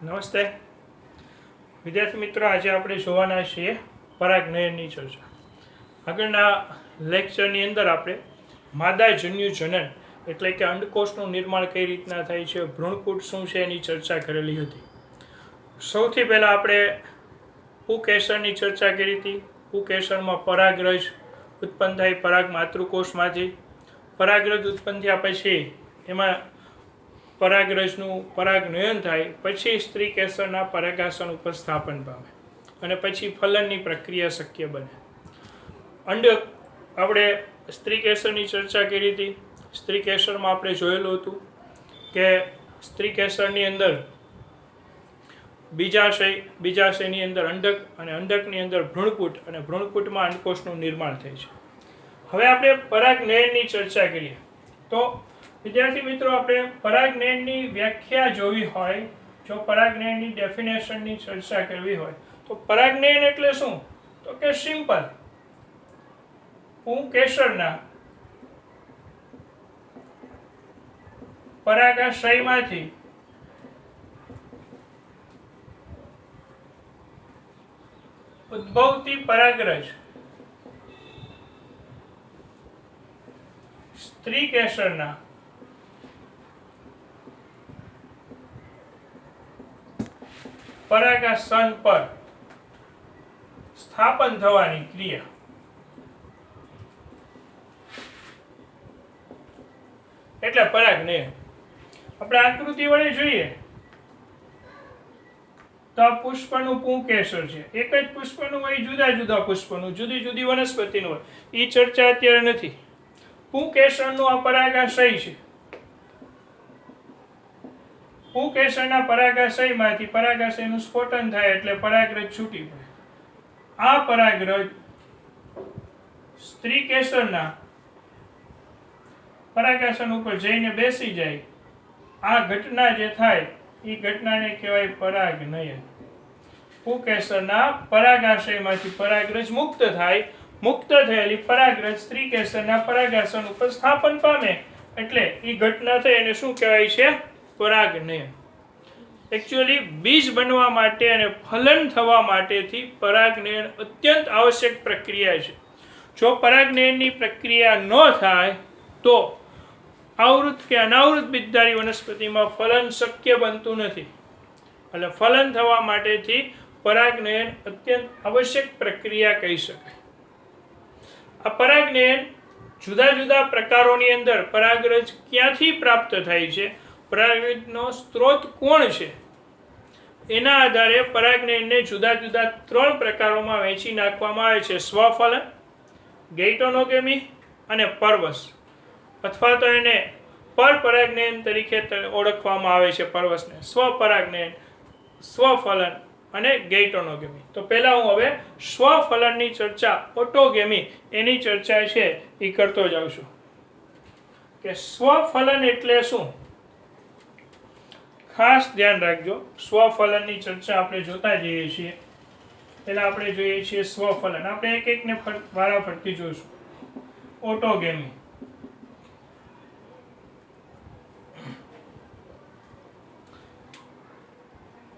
નમસ્તે વિદ્યાર્થી મિત્રો, આજે આપણે જોવાના છીએ પરાગનયનની ચર્ચા. આગળના લેક્ચરની અંદર આપણે માદાજન્યુ જનન એટલે કે અંડકોષનું નિર્માણ કઈ રીતના થાય છે, ભ્રૂણપુટ શું છે એની ચર્ચા કરેલી હતી. સૌથી પહેલાં આપણે પુકેસરની ચર્ચા કરી હતી. પુકેસરમાં પરાગરજ ઉત્પન્ન થાય પરાગ માતૃકોષમાંથી. પરાગરજ ઉત્પન્ન થયા પછી એમાં પરાગરજનું પરાગનયન થાય, પછી સ્ત્રી કેસરના પરાગાસન ઉપર સ્થાપન પામે અને પછી ફલનની પ્રક્રિયા શક્ય બને. આપણે સ્ત્રી કેસરની ચર્ચા કરી હતી. સ્ત્રી કેસરમાં આપણે જોયેલું હતું કે સ્ત્રી કેસરની અંદર બીજાશયની અંદર અંડક અને અંડકની અંદર ભ્રૂણપુટ અને ભ્રૂણપુટમાં અંડકોષનું નિર્માણ થાય છે. હવે આપણે પરાગનયનની ચર્ચા કરીએ તો વિદ્યાર્થી મિત્રો, આપણે પરાગનયનની વ્યાખ્યા જોવી હોય, જો પરાગનયનની ડેફિનેશનની ચર્ચા કરવી હોય તો પરાગનયન એટલે શું? તો કે સિમ્પલ, પુંકેસરના પરાગાશયમાંથી ઉદ્ભવતી પરાગરજ સ્ત્રી કેસરના પરાગાસન પર સ્થાપન થવાની ક્રિયા એટલે પરાગનયન. આપણે આકૃતિ વડે જોઈએ તો આ પુષ્પનું પુંકેસર છે. એક જ પુષ્પનું હોય, જુદા જુદા પુષ્પનું, જુદી જુદી વનસ્પતિનું હોય, એ ચર્ચા અત્યારે નથી. પુંકેસરનું આ પરાગાશય છે. પુંકેસરના પરાગાશયમાંથી પરાગાશયનું સ્ફોટન થાય એટલે પરાગરજ છૂટી પડે. આ પરાગરજ સ્ત્રી કેસરના પરાગાસન ઉપર જઈને બેસી જાય. આ ઘટના જે થાય એ ઘટનાને કહેવાય પરાગનયન. પુંકેસરના પરાગાશયમાંથી પરાગરજ મુક્ત થાય. મુક્ત થયેલી પરાગરજ સ્ત્રી કેસરના પરાગાસન ઉપર સ્થાપન પામે એટલે એ ઘટના થઈ અને શું કહેવાય છે? પરાગનયન. એકચ્યુઅલી બીજ બનવા માટે અને ફલન થવા માટેથી પરાગનયન અત્યંત આવશ્યક પ્રક્રિયા છે. જો પરાગનયનની પ્રક્રિયા ન થાય તો આવૃત કે અનાવૃત બીજધારી વનસ્પતિમાં ફલન શક્ય બનતું નથી. એટલે ફલન થવા માટેથી પરાગનયન અત્યંત આવશ્યક પ્રક્રિયા કહી શકાય. આ પરાગનયન જુદા જુદા પ્રકારોની અંદર પરાગરજ ક્યાંથી પ્રાપ્ત થાય છે, પરાગરજનો સ્ત્રોત કોણ છે, એના આધારે પરાગનયનને જુદા જુદા 3 પ્રકારોમાં વહેંચી નાખવામાં આવે છે: સ્વફલન, ગેઇટોનોગેમી અને પરવશ, અથવા તો એને પરપરાગનયન તરીકે ઓળખવામાં આવે છે. પરવશને સ્વપરાગનયન, સ્વફલન અને ગેઇટોનોગેમી. તો પહેલા હું હવે સ્વફલનની ચર્ચા, ઓટોગેમી એની ચર્ચા છે એ કરતો જાઉં છું કે સ્વફલન એટલે શું. ખાસ ધ્યાન રાખજો, સ્વફલનની ચર્ચા આપણે જોતા જઈએ છીએ. પહેલા આપણે જોઈએ છીએ સ્વફલન. આપણે એક એકને વારાફરતી જોઈશું. ઓટોગેમી.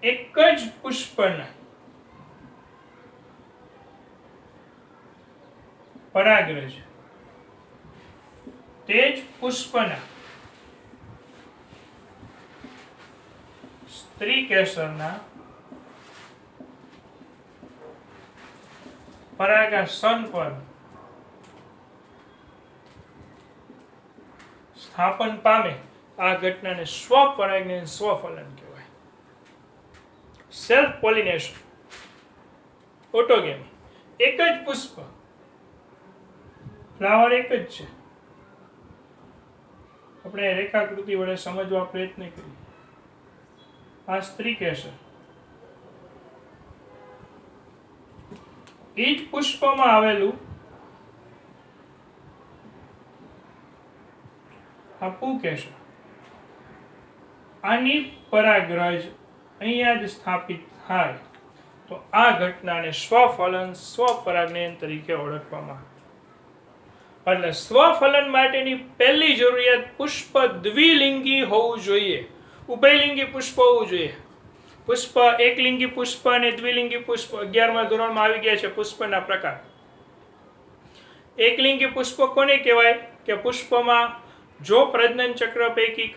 એક જ પુષ્પના પરાગરજ તે જ પુષ્પના સ્ત્રી કેસરના પરાગાસન પર સ્થાપન પામે આ ઘટનાને સ્વપરાગનયન, સ્વફલન કહેવાય. Self pollination, autogamy. એક જ પુષ્પ, ફ્લાવર એક જ છે. આપણે રેખાકૃતિ વડે સમજવા પ્રયત્ન કરીએ. આ સ્ત્રી કેસર એ જ પુષ્પમાં આવેલું આ પુંકેસર. આની પરાગરજ અહીંયા જ સ્થાપિત થાય તો આ ઘટનાને સ્વફલન, સ્વપરાગનયન તરીકે ઓળખવામાં આવે. એટલે સ્વફલન માટેની પહેલી જરૂરિયાત પુષ્પ દ્વિલિંગી હોવું જોઈએ, ઉભયલિંગી પુષ્પ હોવું જોઈએ. પુષ્પ એકલિંગી પુષ્પ અને દ્વિલિંગી પુષ્પ 11મા ધોરણમાં આવી ગયા છે પુષ્પના પ્રકાર. એકલિંગી પુષ્પ કોને કહેવાય કે પુષ્પમાં જો પ્રજનન ચક્ર પૈકી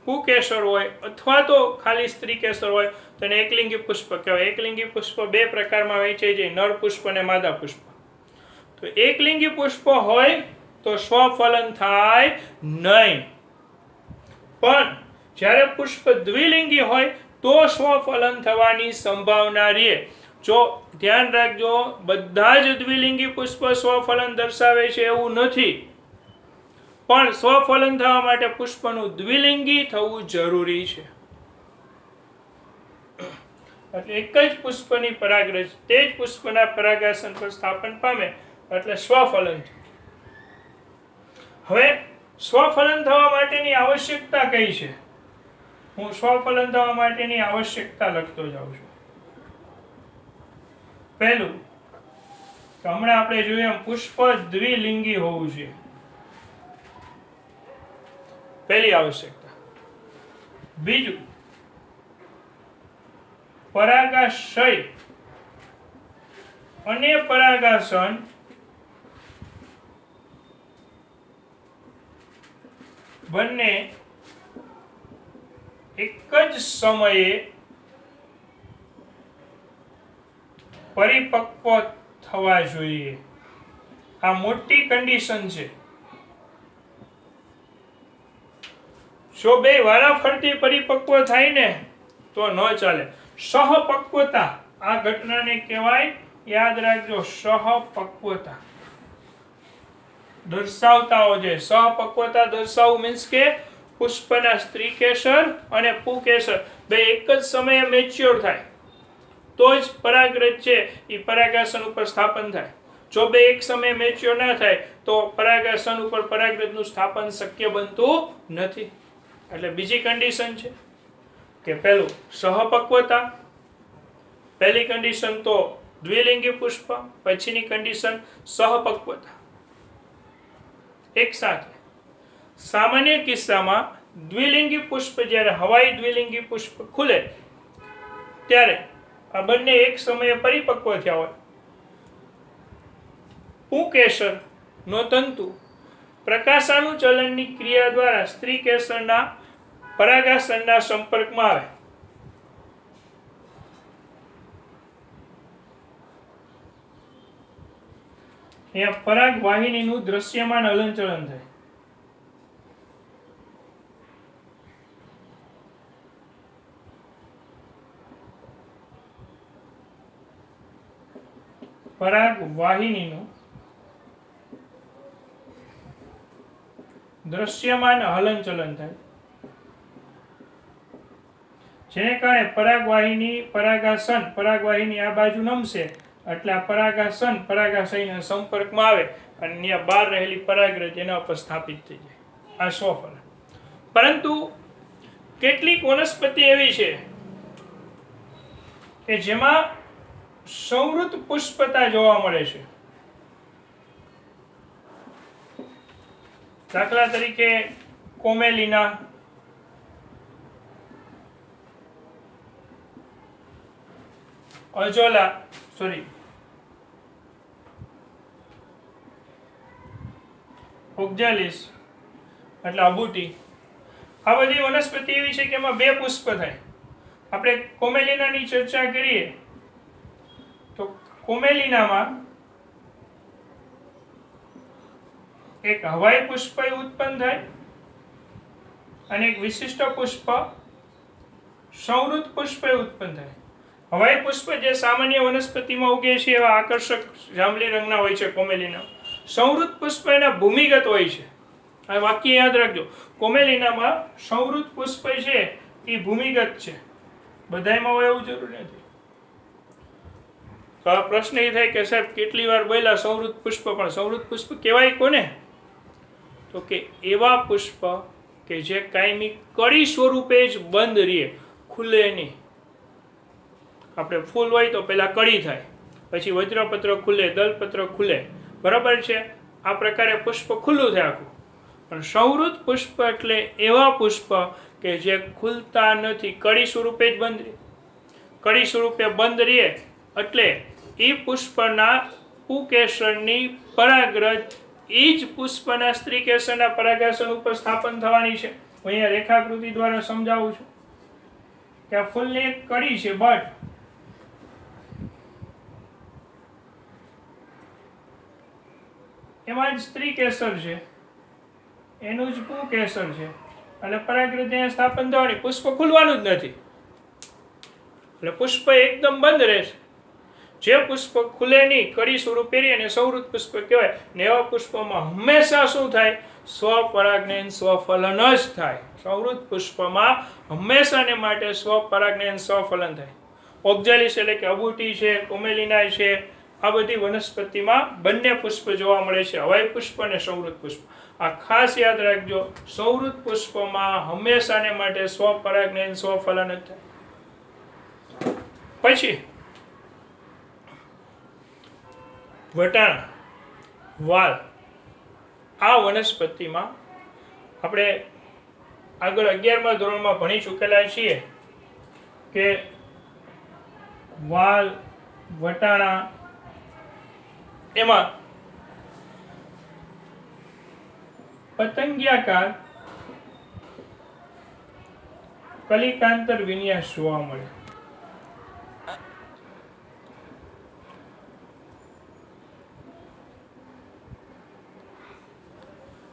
પુકેસર હોય અથવા તો ખાલી સ્ત્રી કેસર હોય તો એને એકલિંગી પુષ્પ કહેવાય. એકલિંગી પુષ્પ બે પ્રકારમાં વહેંચાઈ જાય, નર પુષ્પ અને માદા પુષ્પ. તો એકલિંગી પુષ્પ હોય તો સ્વફલન થાય નહીં, પણ જ્યારે પુષ્પ દ્વિલિંગી હોય તો સ્વફલન થવાની સંભાવના રહે. જો ધ્યાન રાખજો, બધા જ દ્વિલિંગી પુષ્પ સ્વફલન દર્શાવે છે એવું નથી, પણ સ્વફલન થવા માટે પુષ્પનું દ્વિલિંગી થવું જરૂરી છે. એટલે એક જ પુષ્પની પરાગરજ તે જ પુષ્પના પરાગાસન પર સ્થાપન પામે એટલે સ્વફલન. હવે સ્વફલન થવા માટેની આવશ્યકતા કઈ છે? હું સ્વફલન થવા માટેની આવશ્યકતા લખતો જાઉં છું. પહેલું, હમણાં આપણે જોયું એમ પુષ્પ દ્વિલિંગી હોવું જોઈએ, પહેલી આવશ્યકતા. બીજું, પરાગાશય અને પરાગાસન બંને એક જ સમયે પરિપક્વ થવા જોઈએ. આ મોટી કન્ડિશન છે. જો બે વારાફરતી પરિપક્વ થાય ને તો ન ચાલે. સહપક્વતા આ ઘટનાને કહેવાય, યાદ રાખજો, સહપક્વતા દર્શાવતા છે. સહપક્વતા દર્શાવવું મીન્સ કે પુષ્પના સ્ત્રી કેસર અને પુકેસર બે એક જ સમયે મેચ્યોર થાય તો જ પરાગરજ છે એ પરાગાસન ઉપર સ્થાપન થાય. જો બે એક સમયે મેચ્યોર ના થાય તો પરાગાસન ઉપર પરાગરજનું સ્થાપન શક્ય બનતું નથી. એટલે બીજી કન્ડિશન છે કે પહેલું સહપક્વતા, પહેલી કન્ડિશન તો દ્વિલિંગી પુષ્પ, પછીની કન્ડિશન સહપક્વતા. એક સાથે સામાન્ય કિસ્સામાં દ્વિલિંગી પુષ્પ જ્યારે હવાઈ દ્વિલિંગી પુષ્પ ખુલે ત્યારે આ બંને એક સમયે પરિપક્વ થયા હોય. પુકેસર નો તંતુ પ્રકાશાનુચલનની ક્રિયા દ્વારા સ્ત્રી કેસરના પરાગાસનના સંપર્કમાં આવે. અહીંયા પરાગ વાહિનીનું દ્રશ્યમાન હલનચલન થાય. પરાગ વાહિનીનું દ્રશ્યમાન હલનચલન થાય, જેને કારણે પરાગવાહિની પરાગવાહિની આ બાજુ નમશે એટલે આ પરાગાસન પરાગાશયના સંપર્કમાં આવે અને ત્યાં બહાર રહેલી પરાગરજ એના ઉપર સ્થાપિત થઈ જાય. આ સ્વફલન. પરંતુ કેટલીક વનસ્પતિ એવી છે કે જેમાં સંવૃત પુષ્પતા જોવા મળે છે. દાખલા તરીકે કોમેલિના, ઓક્ઝાલિસ એટલે અબુટી. આ બધી વનસ્પતિ એવી છે કે એમાં બે પુષ્પ થાય. આપણે કોમેલિનાની ચર્ચા કરીએ તો કોમેલિનામાં એક હવાઈ પુષ્પ ઉત્પન્ન થાય અને એક વિશિષ્ટ પુષ્પ સંવૃત પુષ્પ ઉત્પન્ન થાય. હવાઈ પુષ્પ જે સામાન્ય વનસ્પતિમાં ઉગે છે એવા આકર્ષક જાંબલી રંગના હોય છે કોમેલિના. સંવૃત પુષ્પ એના ભૂમિગત હોય છે. આ વાક્ય યાદ રાખજો, કોમેલિનામાં સંવૃત પુષ્પ છે એ ભૂમિગત છે, બધાયમાં હોય એવું જરૂરી નથી. તો આ પ્રશ્ન એ થાય કે સાહેબ કેટલી વાર બોલ્યા સંવૃત પુષ્પ, પણ સંવૃત પુષ્પ કહેવાય કોને? તો કે એવા પુષ્પ કે જે કાયમી કળી સ્વરૂપે જ બંધ રહે, ખુલે નહીં. આપણે ફૂલ હોય તો પહેલા કળી થાય, પછી વજ્રપત્ર ખુલે, દલપત્ર ખુલે, બરાબર છે? આ પ્રકારે પુષ્પ ખુલ્લું થાય આખું. પણ સંવૃત પુષ્પ એટલે એવા પુષ્પ કે જે ખુલતા નથી, કળી સ્વરૂપે જ બંધ રહે. કડી સ્વરૂપે બંધ રહે એટલે એ પુષ્પના પુકેસરની પરાગરજ એ જ પુષ્પના સ્ત્રીકેસરના પરાગાસન ઉપર સ્થાપન થવાની છે. હું અહીંયા રેખાકૃતિ દ્વારા સમજાવું છું કે આ ફૂલની એક કડી છે, બટ એમાં જ સ્ત્રી કેસર છે, એનું જ પુકેસર છે, અને પરાગરજ અહીંયા સ્થાપન થવાની, પુષ્પ ખુલવાનું જ નથી, એટલે પુષ્પ એકદમ બંધ રહેશે. જે પુષ્પ ખુલે નહીં, કડી સ્વરૂપે રહે અને સૌહૃદ પુષ્પ કહેવાય. ને એવા પુષ્પમાં હંમેશા શું થાય? સ્વપરાગનયન સ્વફલન જ થાય. સૌહૃદ પુષ્પમાં હંમેશાને માટે સ્વપરાગનયન સ્વફલન થાય. ઓક્ઝાલિસ એટલે કે અબુટી છે, કોમેલિના છે, આ બધી વનસ્પતિમાં બંને પુષ્પ જોવા મળે છે, હવાઈ પુષ્પ અને સૌહૃદ પુષ્પ. આ ખાસ યાદ રાખજો, સૌહૃદ પુષ્પમાં હંમેશાને માટે સ્વપરાગનયન સ્વફલન જ થાય. પછી વટાણા, વાલ, આ વનસ્પતિમાં આપણે આગળ 11મા ધોરણમાં ભણી ચૂકેલા છીએ કે વાલ, વટાણા એમાં પતંગિયાકાર કલિકાંતર વિન્યાસ જોવા મળે.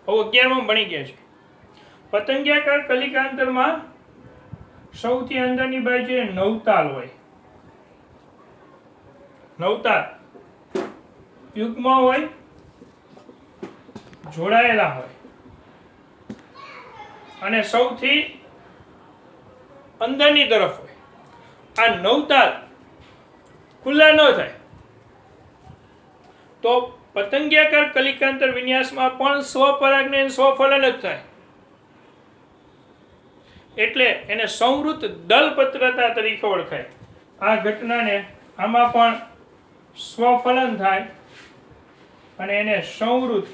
હવે 11માં ભણી ગયા છે. પતંગિયાકાર કલિકાંતરમાં સૌથી અંદરની બાજુએ નવતાલ હોય. નવતાલ યુગ્મ હોય, જોડાયેલા હોય, અને સૌથી અંદરની તરફ હોય. આ નવતાલ ખુલ્લા ન થાય તો પતંગિયાકાર કલિકાંતર વિન્યાસમાં પણ સ્વપરાગનયન સ્વફલન જ થાય. એટલે એને સંવૃત દલપત્રતા તરીકે ઓળખાય. આ ઘટનાને આમાં પણ સ્વફલન થાય અને એને સંવૃત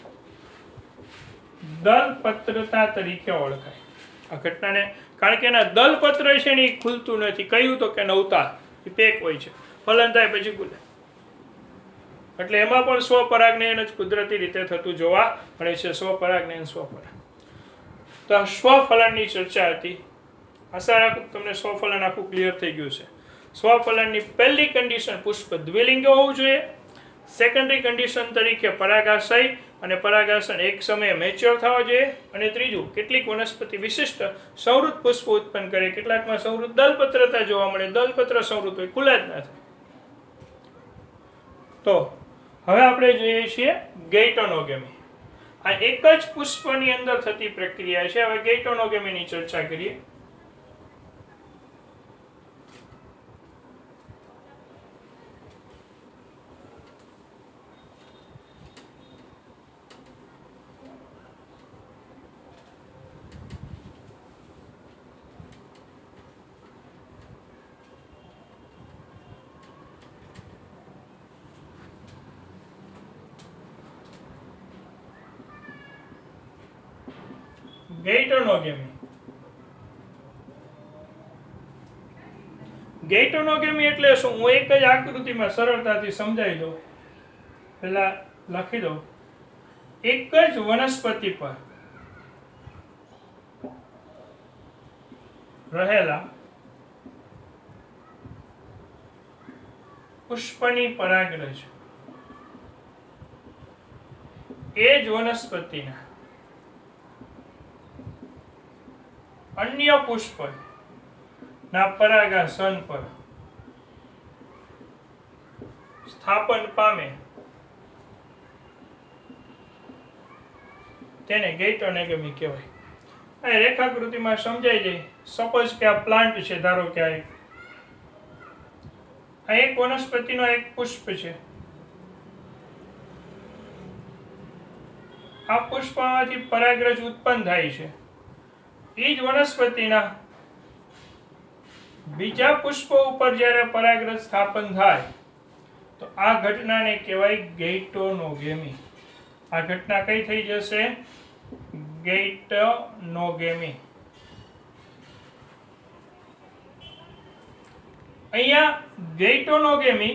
દલપત્રતા તરીકે ઓળખાય. આ ઘટનાને, કારણ કે એના દલપત્ર છે ને એ ખુલતું નથી. કહ્યું તો કે નવતાલ એ પેક હોય છે, ફલન થાય પછી ખુલે. એટલે એમાં પણ સ્વપરાગનયન જ કુદરતી રીતે થતું જોવા મળે છે. સ્વપરાગનયન સ્વફલન. તો આ સ્વફલનની ચર્ચા હતી. આશા રાખું તમને સ્વફલન આખું ક્લિયર થઈ ગયું છે. સ્વફલનની પહેલી કન્ડિશન પુષ્પ દ્વિલિંગ હોવું જોઈએ. સેકન્ડરી કન્ડિશન તરીકે પરાગાશય અને પરાગાસન એક સમયે મેચ્યોર થવા જોઈએ. અને ત્રીજું, કેટલીક વનસ્પતિ વિશિષ્ટ સંવૃત પુષ્પ ઉત્પન્ન કરે, કેટલાકમાં સંવૃત દલપત્રતા જોવા મળે, દલપત્ર સંવૃત હોય, ખુલ્લા જ ના થાય. તો હવે આપણે જોઈએ છીએ ગેઇટોનોગેમી. આ એક જ પુષ્પની અંદર થતી પ્રક્રિયા છે. હવે ગેઇટોનોગેમીની ચર્ચા કરીએ. ગેઇટોનોગેમી. ગેઇટોનોગેમી એટલે શું? હું એક જ આકૃતિમાં સરળતાથી સમજાવી દઉં. પહેલા લખી દઉં. એક જ વનસ્પતિ પર રહેલા પુષ્પની પરાગરજ એ જ વનસ્પતિના અન્ય પુષ્પ ના પરાગાસન પર સ્થાપન પામે તેને ગેઇટોનોગેમી કહેવાય. આ રેખાકૃતિમાં સમજાઈ જાય. સપોઝ કે આ પ્લાન્ટ છે, ધારો કે આ એક વનસ્પતિનો એક પુષ્પ છે. આ પુષ્પમાંથી પરાગરજ ઉત્પન્ન થાય છે. એ જ વનસ્પતિના બીજા પુષ્પ ઉપર જ્યારે પરાગરજ સ્થાપન થાય તો આ ઘટનાને કહેવાય ગેઇટોનોગેમી. આ ઘટના કઈ થઈ જશે? ગેઇટોનોગેમી. અહીંયા ગેઇટોનોગેમી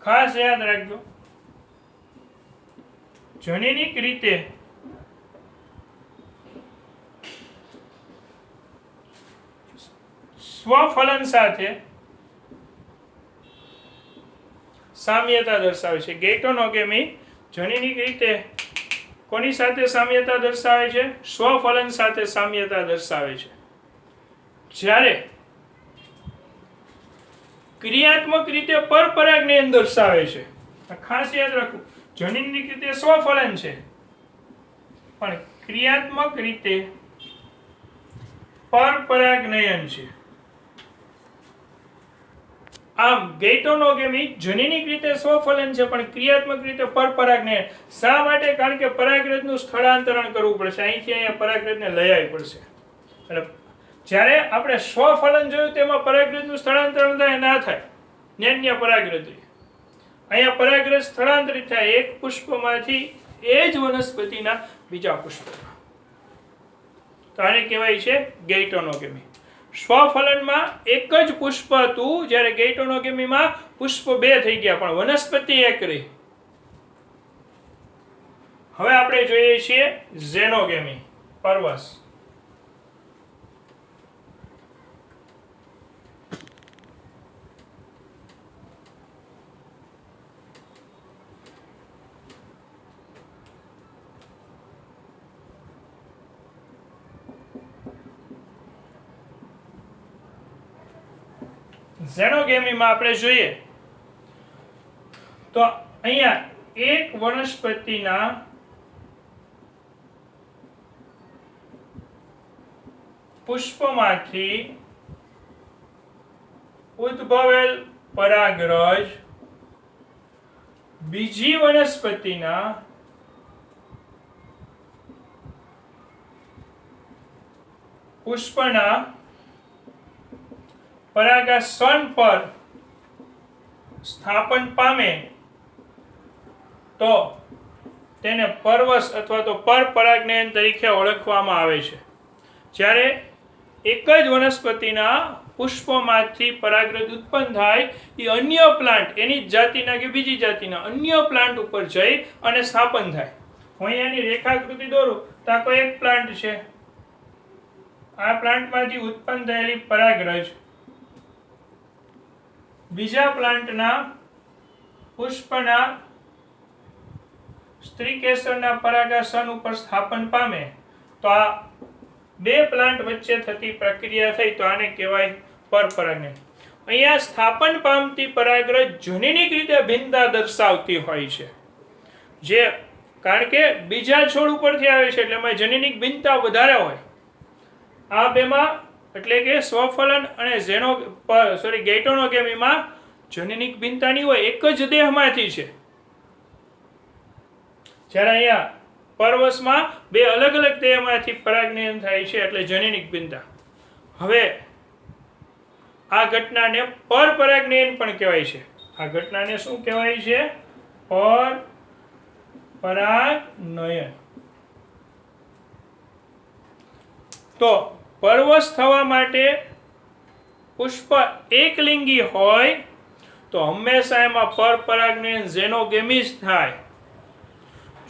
ખાસ યાદ રાખજો, જનીનિક રીતે સ્વફલન સાથે સામ્યતા દર્શાવે છે. ગેઇટોનોગેમી જનીનિક રીતે કોની સાથે સામ્યતા દર્શાવે છે? સ્વફલન સાથે સામ્યતા દર્શાવે છે. જ્યારે ક્રિયાત્મક રીતે પરપરાગનયન દર્શાવે છે. ખાસ યાદ રાખવું, જનીનિક રીતે સ્વફલન છે પણ ક્રિયાત્મક રીતે પરપરાગનયન છે. આમ ગેઇટોનોગેમી જનીનિક રીતે સ્વફલન છે પણ ક્રિયાત્મક રીતે પરપરાગનયન. શા માટે? કારણ કે પરાગરજનું સ્થળાંતરણ કરવું પડશે, અહીંથી અહીંયા પરાગરજને લઈ આવવી પડશે. એટલે જ્યારે આપણે સ્વફલન જોયું તેમાં પરાગરજનું સ્થળાંતરણ થાય ના થાય, ન્યન્ય પરાગરજ. અહીંયા પરાગરજ સ્થળાંતરિત થાય એક પુષ્પમાંથી એ જ વનસ્પતિના બીજા પુષ્પમાં. તો આને કહેવાય છે ગેઇટોનોગેમી. સ્વફલનમાં એક જ પુષ્પ હતું, જ્યારે ગેઇટોનોગેમીમાં પુષ્પ 2 થઈ ગયા પણ વનસ્પતિ એક રહી. હવે આપણે જોઈએ છીએ ઝેનોગેમી, પરવસ. ઝેનોગેમીમાં આપણે જોઈએ તો અહીંયા એક વનસ્પતિના પુષ્પમાંથી ઉદ્ભવેલ પરાગરજ બીજી વનસ્પતિના પુષ્પના પરાગાસન પર સ્થાપન પામે તો તેને પરવસ અથવા તો પરપરાગનયન તરીકે ઓળખવામાં આવે છે. જ્યારે એક જ વનસ્પતિના પુષ્પમાંથી પરાગરજ ઉત્પન્ન થાય એ અન્ય પ્લાન્ટ, એની જ જાતિના કે બીજી જાતિના અન્ય પ્લાન્ટ ઉપર જઈ અને સ્થાપન થાય. હું અહીંયાની રેખાકૃતિ દોરું તો આ કોઈ એક પ્લાન્ટ છે. આ પ્લાન્ટમાંથી ઉત્પન્ન થયેલી પરાગરજ બીજા પ્લાન્ટના પુષ્પના સ્ત્રીકેસરના પરાગાસન ઉપર સ્થાપન પામે તો આ બે પ્લાન્ટ વચ્ચે થતી પ્રક્રિયા થઈ તો આને કહેવાય પરપરાગનયન. અહીંયા સ્થાપન પામતી પરાગરજ જનીનિક રીતે ભિન્નતા દર્શાવતી હોય છે, જે કારણ કે બીજા છોડ ઉપરથી આવે છે એટલે એમાં જનીનિક ભિન્નતા વધારે હોય. આ બેમાં એટલે કે સ્વફલન અને ગેઇટોનોગેમીમાં જનીનિક ભિન્નતા નહીં હોય, એક જ દેહમાંથી છે. જ્યારે અહીંયા પરવસમાં બે અલગ અલગ દેહમાંથી પરાગનયન થાય છે એટલે જનીનિક ભિન્નતા. હવે આ ઘટનાને પરપરાગનયન પણ કહેવાય છે. આ ઘટનાને શું કહેવાય છે? પરપરાગનયન. તો પરવસ થવા માટે પુષ્પ એકલિંગી હોય તો હંમેશા એમાં પરપરાગનયન ઝેનોગેમી જ થાય.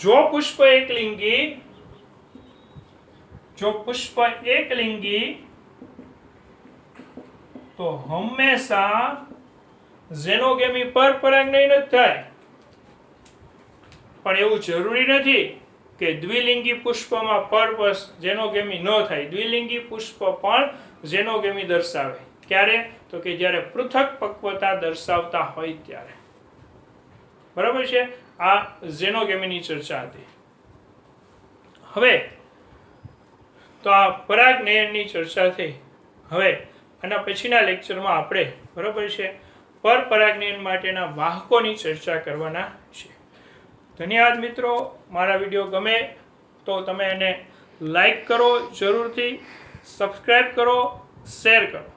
જો પુષ્પ એકલિંગી તો હંમેશા ઝેનોગેમી પરપરાગનયન જ થાય. પણ એવું જરૂરી નથી કે દ્વિલિંગી પુષ્પમાં પરવસ ઝેનોગેમી ન થાય. દ્વિલિંગી પુષ્પ પણ ઝેનોગેમી દર્શાવે. ક્યારે? તો કે જ્યારે પૃથક પક્વતા દર્શાવતા હોય ત્યારે. બરાબર છે? આ ઝેનોગેમીની ચર્ચા હતી. હવે તો આ પરાગનયનની ચર્ચા થઈ. હવે આના પછીના લેક્ચરમાં આપણે બરાબર છે પરપરાગનયન માટેના વાહકોની ચર્ચા કરવાના છે. ધન્યવાદ મિત્રો. મારા વિડીયો ગમે તો તમે એને લાઈક કરો જરૂરથી, સબસ્ક્રાઈબ કરો, શેર કરો.